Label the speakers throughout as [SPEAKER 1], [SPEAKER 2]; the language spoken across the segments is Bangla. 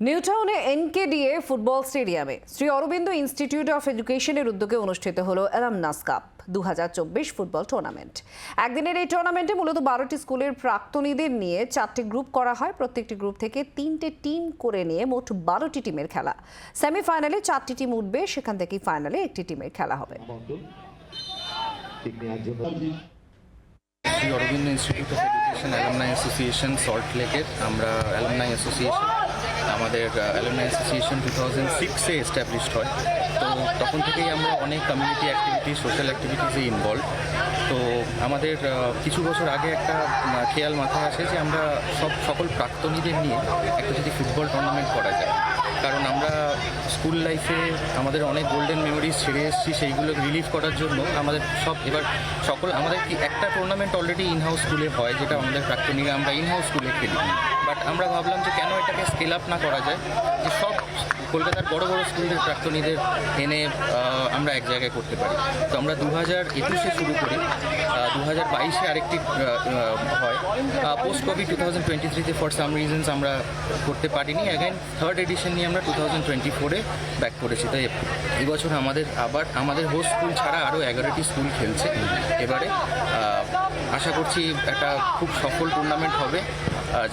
[SPEAKER 1] নিউটাউনে এনকেডিএ ফুটবল স্টেডিয়ামে শ্রী অরবিন্দ ইনস্টিটিউট অফ এডুকেশনের উদ্যোগে অনুষ্ঠিত হলো অ্যালামনাস কাপ 2024 ফুটবল টুর্নামেন্ট। একদিনের এই টুর্নামেন্টে মূলত 12টি স্কুলের প্রাক্তনীদের নিয়ে 4টি গ্রুপ করা হয়। প্রত্যেকটি গ্রুপ থেকে 3টে টিম করে নিয়ে মোট 12টি টিমের খেলা। সেমিফাইনালে 4টি টিম উঠবে, সেখান থেকেই ফাইনালে একটি টিমের খেলা হবে।
[SPEAKER 2] Shri Aurobindo institute of education alumni association salt লেকের আমরা অ্যালামনাই অ্যাসোসিয়েশন, আমাদের অ্যালামনাই অ্যাসোসিয়েশন 2006-এ এস্টাবলিশড হয়। তো তখন থেকেই আমরা অনেক কমিউনিটি অ্যাক্টিভিটিস, সোশ্যাল অ্যাক্টিভিটিসে ইনভলভ। তো আমাদের কিছু বছর আগে একটা খেয়াল মাথায় আসে যে আমরা সকল প্রাক্তনীদের নিয়ে একটা যদি ফুটবল টুর্নামেন্ট করা যায়, কারণ আমরা স্কুল লাইফে আমাদের অনেক গোল্ডেন মেমোরিজ ছেড়ে এসেছি, সেইগুলো রিলিভ করার জন্য আমাদের আমাদের কি একটা টুর্নামেন্ট অলরেডি ইনহাউস স্কুলে হয়, যেটা আমাদের প্রাক্তনীরা আমরা ইনহাউস স্কুলে খেলি। বাট আমরা ভাবলাম যে কেন এটাকে স্কেল আপ না করা যায়, যে সব কলকাতার বড় বড় স্কুলের প্রাক্তনীদের এনে আমরা এক জায়গায় করতে পারি। তো আমরা 2021-এ শুরু করি, 2022-এ আরেকটি হয়। পোস্ট কোভিড 2023-তে ফর সাম রিজনস আমরা করতে পারিনি। অ্যাগেন থার্ড এডিশন নিয়ে আমরা 2024-এ ব্যাক করেছি। তো এবছর আমাদের হোস্ট স্কুল ছাড়া আরও 11টি স্কুল খেলছে এবারে। আশা করছি একটা খুব সফল টুর্নামেন্ট হবে,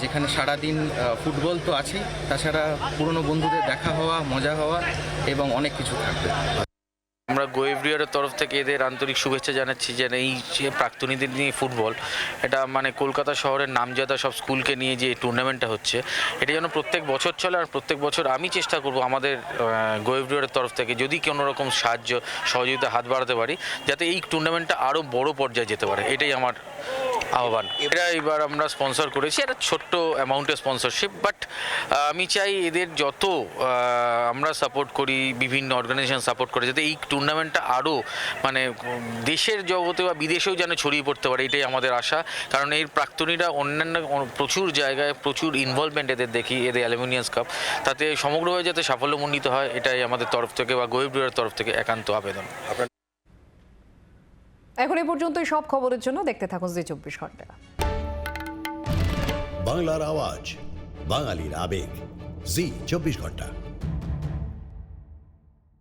[SPEAKER 2] যেখানে সারাদিন ফুটবল তো আছেই, তাছাড়া পুরনো বন্ধুদের দেখা হওয়া, মজা হওয়া এবং অনেক কিছু থাকবে।
[SPEAKER 3] আমরা গোয়েভরিয়ারের তরফ থেকে এদের আন্তরিক শুভেচ্ছা জানাচ্ছি যে এই যে প্রাক্তনীদের নিয়ে ফুটবল, এটা মানে কলকাতা শহরের নামজাদা সব স্কুলকে নিয়ে যে টুর্নামেন্টটা হচ্ছে, এটা যেন প্রত্যেক বছর চলে। আর প্রত্যেক বছর আমি চেষ্টা করব আমাদের গোয়েভরিয়ারের তরফ থেকে যদি কোনো রকম সহযোগিতা হাত বাড়াতে পারি, যাতে এই টুর্নামেন্টটা আরও বড় পর্যায়ে যেতে পারে, এটাই আমার আহ্বান। এটা এবার আমরা স্পন্সর করেছি একটা ছোট্ট অ্যামাউন্টের স্পন্সরশিপ, বাট আমি চাই এদের যত আমরা সাপোর্ট করি, বিভিন্ন অর্গানাইজেশন সাপোর্ট করে, যাতে এই টুর্নামেন্টটা আরও মানে দেশের জগতে বা বিদেশেও যেন ছড়িয়ে পড়তে পারে, এটাই আমাদের আশা। কারণ এর প্রাক্তনীরা অন্যান্য প্রচুর জায়গায় প্রচুর ইনভলভমেন্ট এদের দেখি, এদের অ্যালুমিনিয়াম কাপ, তাতে সমগ্রভাবে যাতে সাফল্যমণ্ডিত হয়, এটাই আমাদের তরফ থেকে বা গোয়েভরিয়ারের তরফ থেকে একান্ত আবেদন।
[SPEAKER 1] এখন এই পর্যন্তই। সব খবরের জন্য দেখতে থাকুন জি 24 ঘন্টা।
[SPEAKER 4] বাংলার আওয়াজ, বাঙালির আবেগ, জি 24 ঘন্টা।